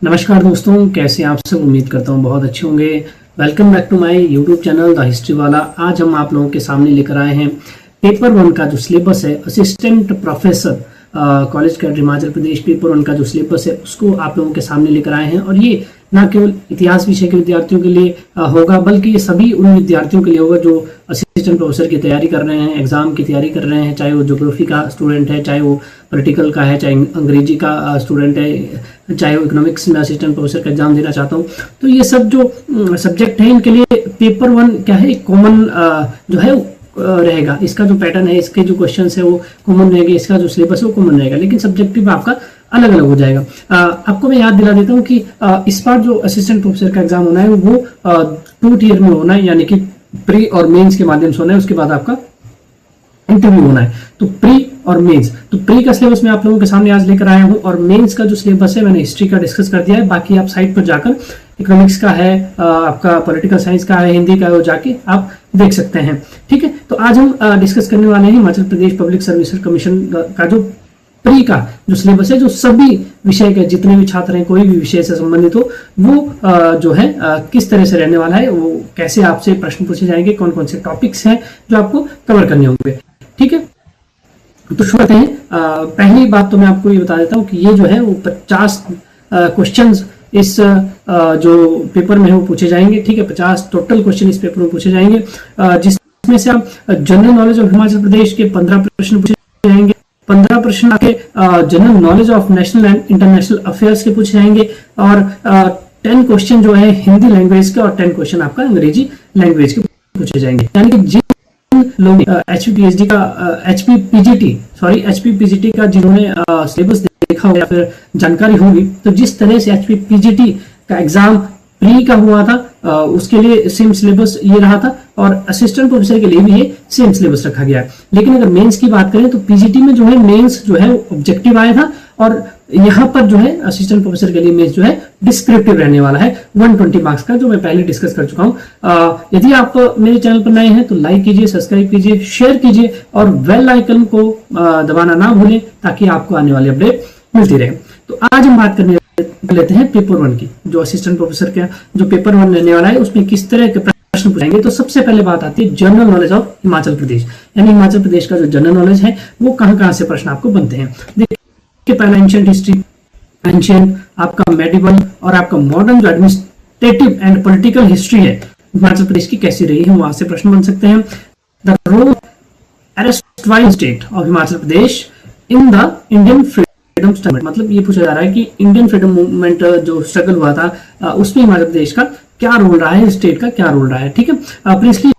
नमस्कार दोस्तों, कैसे आप सब। उम्मीद करता हूँ बहुत अच्छे होंगे। Welcome back to my YouTube channel the history वाला। आज हम आप लोगों के सामने लेकर आए हैं पेपर 1 का जो सिलेबस है, assistant professor college cadre Himachal Pradesh. Paper 1 का जो सिलेबस है उसको आप लोगों के सामने लेकर आए हैं। और ये ना केवल इतिहास विषय के विद्यार्थियों के लिए होगा, बल्कि ये सभी उन विद्यार्थियों के लिए होगा जो असिस्टेंट प्रोफेसर की तैयारी कर रहे हैं, एग्जाम की तैयारी कर रहे हैं, चाहे वो ज्योग्राफी का स्टूडेंट है, चाहे वो पॉलिटिकल का है, चाहे अंग्रेजी का स्टूडेंट है, चाहे वो इकोनॉमिक्स में असिस्टेंट प्रोफेसर का एग्जाम देना चाहता हूँ। तो ये सब जो सब्जेक्ट है इनके लिए पेपर 1 क्या है, कॉमन जो है रहेगा। इसका जो पैटर्न है, इसके जो क्वेश्चन है वो कॉमन रहेंगे, इसका जो सिलेबस है वो कॉमन रहेगा, लेकिन सब्जेक्टिव आपका अलग अलग हो जाएगा। आपको मैं याद दिला देता हूँ कि इस बार जो असिस्टेंट प्रोफेसर का एग्जाम होना है वो 2 टियर में होना है, यानी कि प्री और मेंस के माध्यम से होना है। उसके बाद आपका इंटरव्यू होना है। तो प्री और मेंस, तो प्री का सिलेबस मैं आप लोगों के सामने आज लेकर आया हूं, और मेंस का जो सिलेबस है मैंने हिस्ट्री का डिस्कस कर दिया है। बाकी आप साइट पर जाकर इकोनॉमिक्स का है, आपका पॉलिटिकल साइंस का है, हिंदी का है, वो जाके आप देख सकते हैं। ठीक है, तो आज हम डिस्कस करने वाले हैं Himachal Pradesh public service commission का जो प्री का जो सिलेबस है, जो सभी विषय के जितने भी छात्र हैं, कोई भी विषय से संबंधित हो, वो जो है किस तरह से रहने वाला है, वो कैसे आपसे प्रश्न पूछे जाएंगे, कौन कौन से टॉपिक्स हैं जो आपको कवर करने होंगे। ठीक है, तो शुरू करते हैं। पहली बात तो मैं आपको ये बता देता हूँ कि ये जो है वो 50 क्वेश्चंस इस जो पेपर में है वो पूछे जाएंगे। ठीक है, 50 टोटल क्वेश्चन इस पेपर में पूछे जाएंगे, जिसमें से आप जनरल नॉलेज ऑफ हिमाचल प्रदेश के 15 प्रश्न पूछे जाएंगे। 15 प्रश्न आपके general knowledge of national and international affairs के पूछे जाएंगे, और 10 क्वेश्चन जो है हिंदी लैंग्वेज के, और 10 क्वेश्चन आपका अंग्रेजी लैंग्वेज के पूछे जाएंगे। यानी कि जिन लोग एचपीपीएचडी का एचपीपीजीटी का जिन्होंने सिलेबस देखा हो या फिर जानकारी होगी, तो जिस तरह से एचपीपीजीटी का एग्जाम प्री का हुआ था, उसके लिए सेम सिलेबस ये रहा था, और असिस्टेंट प्रोफेसर के लिए भी ये सेम सिलेबस रखा गया है। लेकिन अगर मेंस की बात करें तो पीजीटी में जो है मेंस जो है ऑब्जेक्टिव आया था, और यहाँ पर जो है असिस्टेंट प्रोफेसर के लिए मेंस जो है डिस्क्रिप्टिव रहने वाला है 120 मार्क्स का, जो मैं पहले डिस्कस कर चुका हूँ। यदि आप मेरे चैनल पर नए हैं तो लाइक कीजिए, सब्सक्राइब कीजिए, शेयर कीजिए, और बेल आइकन को दबाना ना भूलें, ताकि आपको आने वाली अपडेट मिलती रहे। तो आज हम बात करने लेते हैं पेपर 1 की। जो असिस्टेंट प्रोफेसर का जो पेपर 1 रहने वाला है उसमें किस तरह के प्रश्न पूछेंगे। तो सबसे पहले बात आती है जनरल नॉलेज ऑफ हिमाचल प्रदेश, यानी हिमाचल प्रदेश का जो जनरल नॉलेज है वो कहां से प्रश्न आपको बनते हैं। देखिए, पहला एंशिएंट हिस्ट्री, एंशिएंट आपका मेडिवल, और आपका मॉडर्न जो एडमिनिस्ट्रेटिव एंड पॉलिटिकल हिस्ट्री है हिमाचल प्रदेश की कैसी रही है, वहां से प्रश्न बन सकते हैं। The role erstwhile state of Himachal Pradesh in the Indian freedom struggle, मतलब ये पूछा जा रहा है कि इंडियन फ्रीडम मूवमेंट जो स्ट्रगल हुआ था उसमें हिमाचल प्रदेश का क्या रोल रहा है, स्टेट का क्या रोल रहा है। ठीक है, प्रिंसली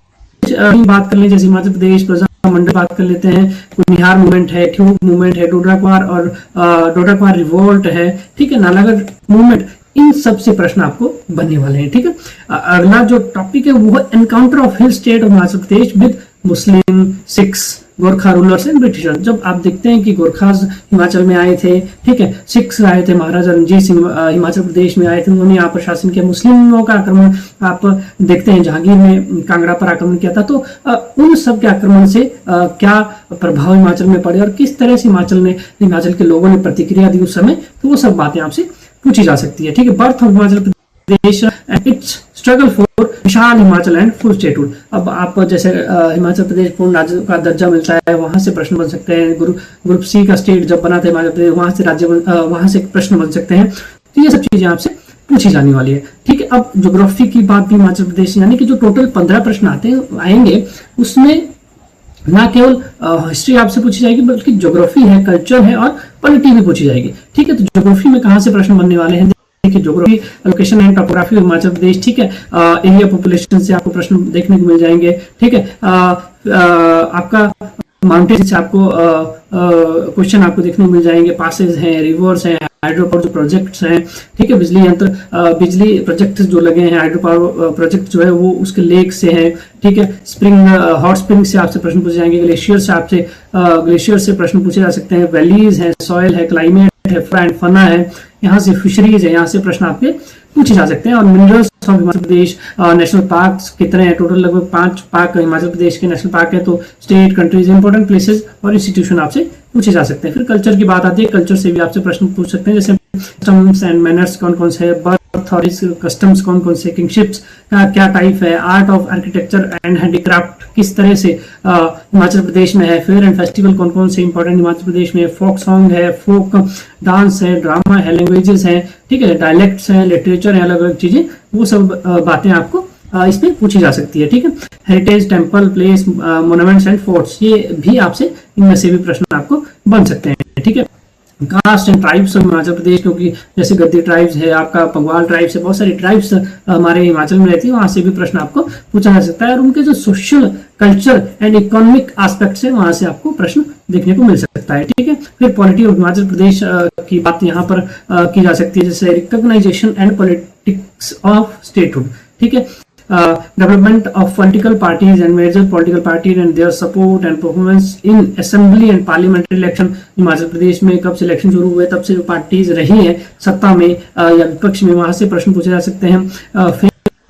बात कर ले, जैसे हिमाचल प्रदेश मंडल बात कर लेते हैं, कुनिहार मूवमेंट है, ठियोग मूवमेंट है, डोडराक्वार और डोडराक्वार रिवोल्ट है, ठीक है, नालागढ़ मूवमेंट, इन सब से प्रश्न आपको बनने वाले हैं। ठीक है, अगला जो टॉपिक है वो encounter of hill state of Himachal Pradesh with Muslim, Sikhs, Gorkha rulers and Britishers. जब आप देखते हैं कि गोरखास हिमाचल में आए थे, ठीक है, सिख्स आए थे, महाराजा रणजीत सिंह हिमाचल प्रदेश में आए थे, उन्होंने यहाँ पर शासन किया। मुस्लिमों का आक्रमण आप देखते हैं, जहांगीर ने कांगड़ा पर आक्रमण किया था। तो उन सब के आक्रमण से क्या प्रभाव हिमाचल में पड़े, और किस तरह से हिमाचल के लोगों ने प्रतिक्रिया दी उस समय, तो वो सब बातें आपसे पूछी जा सकती है। ठीक है, birth of Himachal Pradesh and it's struggle for Vishal Himachal and full statehood. अब आप जैसे हिमाचल प्रदेश पूर्ण राज्य का दर्जा मिलता है, वहां से प्रश्न बन सकते हैं। ग्रुप सी का स्टेट जब बना था हिमाचल प्रदेश, वहां से प्रश्न बन सकते हैं। तो ये सब चीजें आपसे पूछी जाने वाली है। ठीक है, अब ज्योग्राफी की बात भी हिमाचल प्रदेश, यानी कि जो टोटल 15 प्रश्न आएंगे उसमें ना केवल हिस्ट्री आपसे पूछी जाएगी, बल्कि ज्योग्राफी है, कल्चर है, और पॉलिटी भी पूछी जाएगी। ठीक है, तो ज्योग्राफी में कहां से प्रश्न बनने वाले हैं, देखिए, geography, location and topography of Himachal Pradesh. ठीक है, एरिया पॉपुलेशन से आपको प्रश्न देखने को मिल जाएंगे। ठीक है, आपका माउंटेन से आपको क्वेश्चन आपको देखने को मिल जाएंगे। पासेज हैं, रिवर्स हैं, हाइड्रो पावर जो प्रोजेक्ट्स हैं, ठीक है, बिजली प्रोजेक्ट जो लगे हैं, हाइड्रो पावर प्रोजेक्ट जो है वो उसके लेक से है। ठीक है, स्प्रिंग, हॉट स्प्रिंग से आपसे प्रश्न पूछे जाएंगे। ग्लेशियर से प्रश्न पूछे जा सकते हैं। वैलीज है, सॉइल है, क्लाइमेट है, फ्लोरा एंड फना है, यहाँ से फिशरीज है, यहाँ से प्रश्न आपके पूछे जा सकते हैं। और minerals of Himachal Pradesh, national parks कितने हैं, टोटल लगभग 5 पार्क हिमाचल प्रदेश के नेशनल पार्क है। तो स्टेट, कंट्रीज, इंपॉर्टेंट प्लेसेस और इंस्टीट्यूशन आपसे पूछे जा सकते हैं। फिर कल्चर की बात आती है, कल्चर से भी आपसे प्रश्न पूछ सकते हैं, जैसे कस्टम्स एंड मैनर्स कौन कौन से है, बर्थ और कस्टम्स कौन कौन से, किंगशिप्स का क्या टाइप है, art of architecture and handicraft किस तरह से हिमाचल प्रदेश में है, फेयर एंड फेस्टिवल कौन कौन से इंपॉर्टेंट हिमाचल प्रदेश में, फोक सॉन्ग है, फोक डांस है, ड्रामा है, लैंग्वेजेस है, ठीक है, डायलेक्ट्स हैं, लिटरेचर है, अलग अलग चीजें, वो सब बातें आपको इसमें पूछी जा सकती है। ठीक है, heritage, temple, place, monuments and forts, ये भी आपसे इनमें से भी प्रश्न आपको बन सकते हैं। ठीक है, caste and tribes of Himachal Pradesh, क्योंकि जैसे गद्दी ट्राइब्स है, आपका पंगवाल ट्राइब्स है, बहुत सारी ट्राइब्स हमारे हिमाचल में रहती है, वहां से भी प्रश्न आपको पूछा जा सकता है। और उनके जो social, culture and economic aspects है, वहां से आपको प्रश्न देखने को मिल सकता है। ठीक है, फिर पॉलिटी ऑफ हिमाचल प्रदेश की बात यहाँ पर की जा सकती है, जैसे recognization and politics of statehood. ठीक है, development of political parties and major political parties and their support and performance in assembly and parliamentary election। Himachal Pradesh में कब से इलेक्शन शुरू हुए, तब से जो पार्टीज रही है सत्ता में या विपक्ष में, वहां से प्रश्न पूछे जा सकते हैं।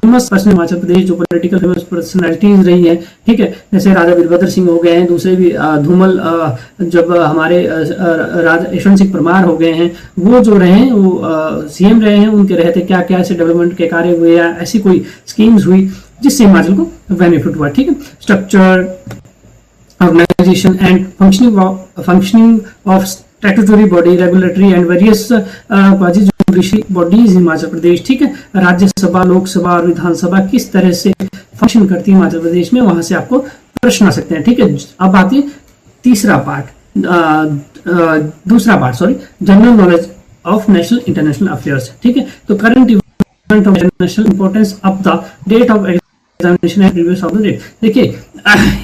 फेमस पर्सन हिमाचल प्रदेश, जो पॉलिटिकल फेमस पर्सनैलिटीज रही है, ठीक है, जैसे राजा वीरभद्र सिंह हो गए हैं, दूसरे भी धूमल, जब हमारे राजा यशवंत सिंह परमार हो गए हैं, वो जो रहे हैं वो सीएम रहे हैं, उनके रहते क्या क्या ऐसे डेवलपमेंट के कार्य हुए या ऐसी कोई स्कीम्स हुई जिससे हिमाचल को बेनिफिट हुआ। ठीक है, structure, organisation and functioning of statutory body, regulatory and various quasi bodies Himachal Pradesh. ठीक है, राज्यसभा, लोकसभा और विधानसभा किस तरह से फंक्शन करती है हिमाचल प्रदेश में, वहां से आपको प्रश्न आ सकते हैं। ठीक है, अब आती है तीसरा पार्ट, दूसरा part sorry, general knowledge of national international affairs. ठीक है, तो current event of international importance of the date of examination and previous of the date. देखिए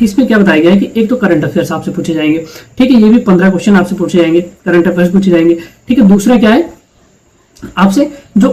इसमें क्या बताया गया है कि एक तो करंट अफेयर्स आपसे पूछे जाएंगे। ठीक है, ये भी 15 क्वेश्चन आपसे पूछे जाएंगे, करंट अफेयर्स पूछे जाएंगे। ठीक है, दूसरा क्या है, आपसे जो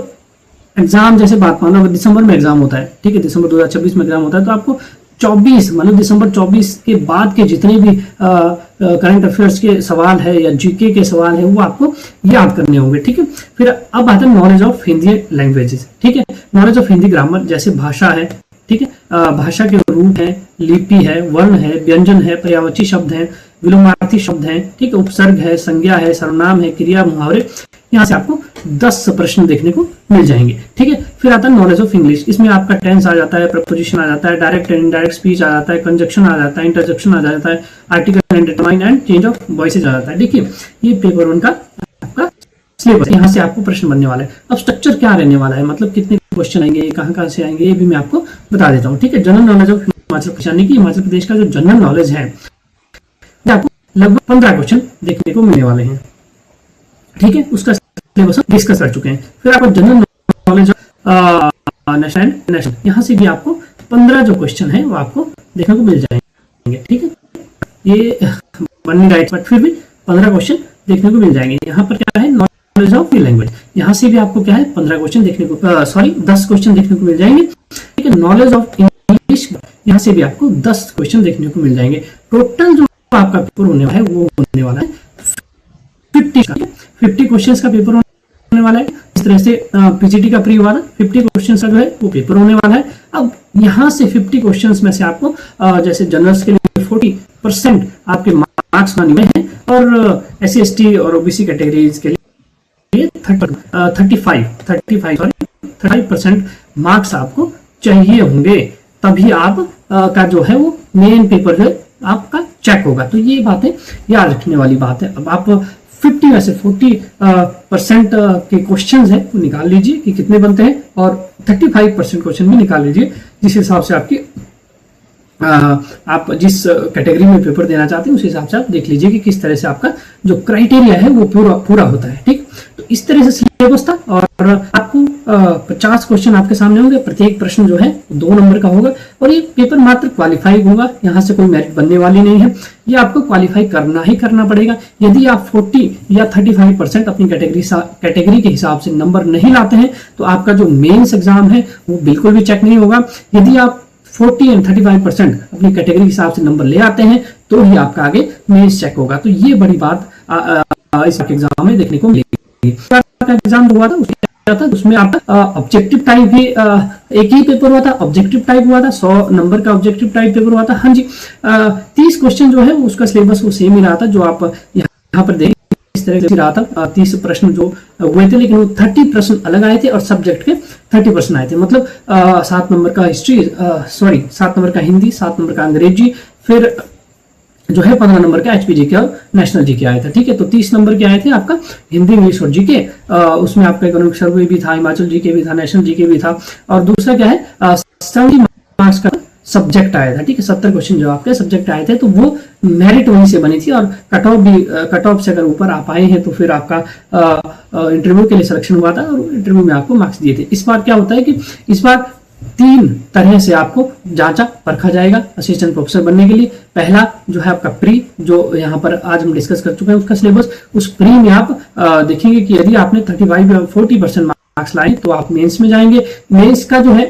एग्जाम, जैसे बात मान लो दिसंबर में एग्जाम होता है, ठीक है, दिसंबर 2026 में एग्जाम होता है, तो आपको 24 मतलब दिसंबर 24 के बाद के जितने भी करंट अफेयर्स के सवाल है या जीके के सवाल है, वो आपको याद करने होंगे। ठीक है, फिर अब आता है नॉलेज ऑफ हिंदी लैंग्वेजेस। ठीक है, नॉलेज ऑफ हिंदी ग्रामर, जैसे भाषा है, ठीक है, भाषा के रूप है, लिपि है, वर्ण है, व्यंजन है, पर्यायवाची शब्द है, विलोमार्थी शब्द है, ठीक है, उपसर्ग है, संज्ञा है, सर्वनाम है, क्रिया, मुहावरे, यहाँ से आपको 10 प्रश्न देखने को मिल जाएंगे। ठीक है, फिर आता है नॉलेज ऑफ इंग्लिश, इसमें आपका टेंस आ जाता है, प्रपोजिशन आ जाता है, डायरेक्ट एंड इनडायरेक्ट स्पीच आ जाता है, कंजक्शन आ जाता है, इंटरजेक्शन आ जाता है, article and determine and change of voices आ जाता है। देखिए ये पेपर 1 का आपका सिलेबस, यहाँ से आपको प्रश्न बनने वाला है। अब स्ट्रक्चर क्या रहने वाला है, मतलब कितने क्वेश्चन आएंगे, कहाँ से आएंगे, ये भी मैं आपको बता देता हूँ। ठीक है, जनरल नॉलेज ऑफ हिमाचल प्रदेश, यानी कि हिमाचल प्रदेश का जो जनरल नॉलेज है, आपको लगभग 15 क्वेश्चन देखने को मिलने वाले हैं। ठीक है, उसका सिलेबस डिस्कस कर चुके हैं। फिर आपको जनरल नॉलेज नेशनल, यहाँ से भी आपको 15 जो क्वेश्चन है वो आपको देखने को मिल जाएंगे। ठीक है, ये बनी राइट, बट फिर भी 15 क्वेश्चन देखने को मिल जाएंगे। यहाँ पर क्या है, नॉलेज ऑफ दी लैंग्वेज, यहाँ से भी आपको क्या है 15 क्वेश्चन देखने को 10 क्वेश्चन देखने को मिल जाएंगे। ठीक है, नॉलेज ऑफ इंग्लिश, यहाँ से भी आपको 10 क्वेश्चन देखने को मिल जाएंगे। टोटल जो आपका पेपर होने वाला है वो होने वाला है 50 क्वेश्चंस का पेपर होने वाला है। इस तरह से पीजीटी का प्री हुआ था, 50 क्वेश्चंस का जो है वो पेपर होने वाला है। अब यहाँ से 50 क्वेश्चंस में से आपको जैसे जनरल्स के लिए 40% आपके मार्क्स माने हैं, और SC ST और OBC कैटेगरीज के लिए 35% मार्क्स आपको चाहिए होंगे, तभी आप का जो है वो मेन पेपर जो है आपका चेक होगा। तो ये बातें याद रखने वाली बात है। अब आप 50 में से 40% के क्वेश्चंस है वो निकाल लीजिए कि कितने बनते हैं, और 35% क्वेश्चन भी निकाल लीजिए, जिस हिसाब से आपकी आप जिस कैटेगरी में पेपर देना चाहते हैं उस हिसाब से आप देख लीजिए कि किस तरह से आपका जो क्राइटेरिया है वो पूरा होता है। ठीक, तो इस तरह से सिलेबस था, और आपको 50 क्वेश्चन आपके सामने होंगे, प्रत्येक प्रश्न जो है 2 नंबर का होगा, और ये पेपर मात्र क्वालिफाई होगा, यहाँ से कोई मेरिट बनने वाली नहीं है, ये आपको क्वालिफाई करना ही करना पड़ेगा। यदि आप 40 या 35% अपनी कैटेगरी के हिसाब से नंबर नहीं लाते हैं तो आपका जो मेंस एग्जाम है वो बिल्कुल भी चेक नहीं होगा। यदि आप 40 एंड 35% अपनी कैटेगरी के हिसाब से नंबर ले आते हैं तो ही आपका आगे मेंस चेक होगा। तो ये बड़ी बात इस एग्जाम में देखने को मिलेगी। एग्जाम हुआ था उसमें आपका ऑब्जेक्टिव टाइप भी एक ही पेपर हुआ था, ऑब्जेक्टिव टाइप हुआ था, 100 नंबर का ऑब्जेक्टिव टाइप पेपर हुआ था। हाँ जी, 30 क्वेश्चन जो है उसका सिलेबस वो सेम ही रहा था, जो आप यहाँ पर देखें इस इस तरह से रहा था। 30 प्रश्न जो हुए थे, लेकिन वो 30 प्रश्न अलग आए थे और सब्जेक्ट के 30 प्रश्न आए थे। मतलब 7 नंबर का हिस्ट्री, 7 नंबर का हिंदी, 7 नंबर का अंग्रेजी, फिर जो है 15 नंबर का एचपी जीके और नेशनल जीके आया था। ठीक है, तो 30 नंबर के आए थे आपका हिंदी, इंग्लिश और जीके। उसमें आपका इकोनॉमिक सर्वे भी था, हिमाचल जीके भी था, नेशनल जीके भी था, और दूसरा क्या है 70 मार्क्स का सब्जेक्ट आया था। ठीक है, 70 क्वेश्चन जो आपके सब्जेक्ट आए थे, तो वो मेरिट वहीं से बनी थी, और कट ऑफ भी, कट ऑफ से अगर ऊपर आप आए हैं तो फिर आपका इंटरव्यू के लिए सिलेक्शन हुआ था और इंटरव्यू में आपको मार्क्स दिए थे। इस बार क्या होता है कि इस बार 3 तरह से आपको जांचा परखा जाएगा असिस्टेंट प्रोफेसर बनने के लिए। पहला जो है आपका प्री, जो यहाँ पर आज हम डिस्कस कर चुके हैं उसका सिलेबस। उस प्री में आप देखेंगे कि यदि आपने 35 या 40% मार्क्स लाए तो आप मेंस में जाएंगे। मेंस का जो है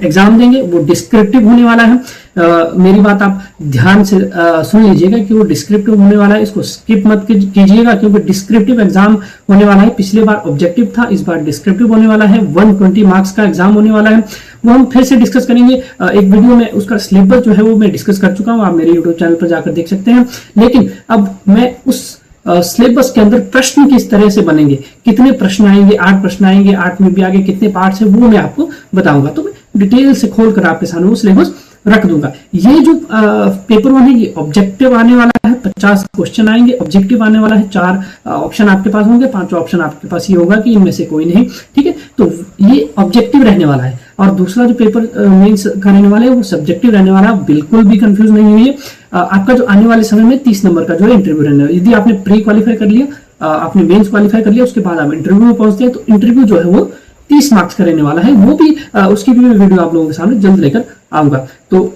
एग्जाम देंगे, वो डिस्क्रिप्टिव होने वाला है। मेरी बात आप ध्यान से सुन लीजिएगा कि वो डिस्क्रिप्टिव होने वाला है, इसको स्किप मत कीजिएगा, क्योंकि डिस्क्रिप्टिव एग्जाम होने वाला है। पिछले बार ऑब्जेक्टिव था, इस बार डिस्क्रिप्टिव होने वाला है। 120 मार्क्स का एग्जाम होने वाला है, वो हम फिर से डिस्कस करेंगे एक वीडियो में। उसका सिलेबस जो है वो मैं डिस्कस कर चुका हूं, आप मेरे यूट्यूब चैनल पर जाकर देख सकते हैं। लेकिन अब मैं उस सिलेबस के अंदर प्रश्न किस तरह से बनेंगे, कितने प्रश्न आएंगे, 8 प्रश्न आएंगे, 8 में भी आगे कितने पार्ट्स है, वो मैं आपको बताऊंगा। तो मैं डिटेल से खोलकर आपके सामने वो सिलेबस रख दूंगा। ये जो पेपर 1 है, ये ऑब्जेक्टिव आने वाला है, 50 क्वेश्चन आएंगे। ऑब्जेक्टिव आने वाला है, 4 ऑप्शन आपके पास होंगे, 5 ऑप्शन आपके पास ये होगा कि इनमें से कोई नहीं। ठीक है, तो ये ऑब्जेक्टिव रहने वाला है। और दूसरा जो पेपर मेंस का रहने वाला है वो सब्जेक्टिव रहने वाला है। बिल्कुल भी कंफ्यूज नहीं हुई है। आपका जो आने वाले समय में 30 नंबर का जो है इंटरव्यू रहने वाला है। यदि आपने प्री क्वालिफाई कर लिया, आपने मेंस क्वालिफाई कर लिया, उसके बाद आप इंटरव्यू में पहुंचते हैं, तो इंटरव्यू जो है वो 30 मार्क्स का रहने वाला है। वो भी उसकी भी मैं वीडियो आप लोगों के सामने जल्द लेकर आऊंगा। तो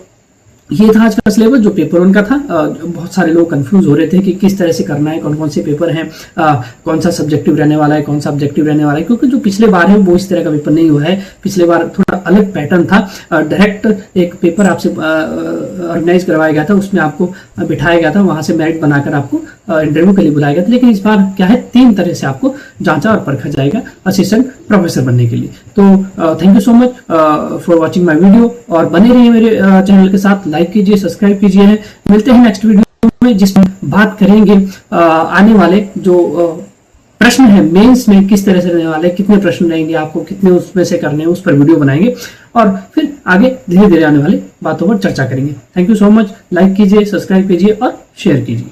ये था आज का सिलेबस जो पेपर 1 का था। बहुत सारे लोग कंफ्यूज हो रहे थे कि किस तरह से करना है, कौन कौन से पेपर हैं, कौन सा सब्जेक्टिव रहने वाला है, कौन सा ऑब्जेक्टिव रहने वाला है, क्योंकि जो पिछले बार है वो इस तरह का पेपर नहीं हुआ है। पिछले बार थोड़ा अलग पैटर्न था, डायरेक्ट एक पेपर आपसे ऑर्गेनाइज करवाया गया था, उसमें आपको बिठाया गया था, वहां से मेरिट बनाकर आपको इंटरव्यू के लिए बुलाया गया था। लेकिन इस बार क्या है, 3 तरह से आपको जांचा और परखा जाएगा असिस्टेंट प्रोफेसर बनने के लिए। तो thank you so much for watching my video, और बने रहिए मेरे चैनल के साथ, लाइक कीजिए, सब्सक्राइब कीजिए। मिलते हैं नेक्स्ट वीडियो में, जिसमें बात करेंगे आने वाले जो प्रश्न है मेंस में किस तरह से रहने वाले, कितने प्रश्न रहेंगे, आपको कितने उसमें से करने हैं, उस पर वीडियो बनाएंगे, और फिर आगे धीरे धीरे आने वाली बातों पर चर्चा करेंगे। Thank you so much. Like कीजिए, सब्सक्राइब कीजिए और शेयर कीजिए।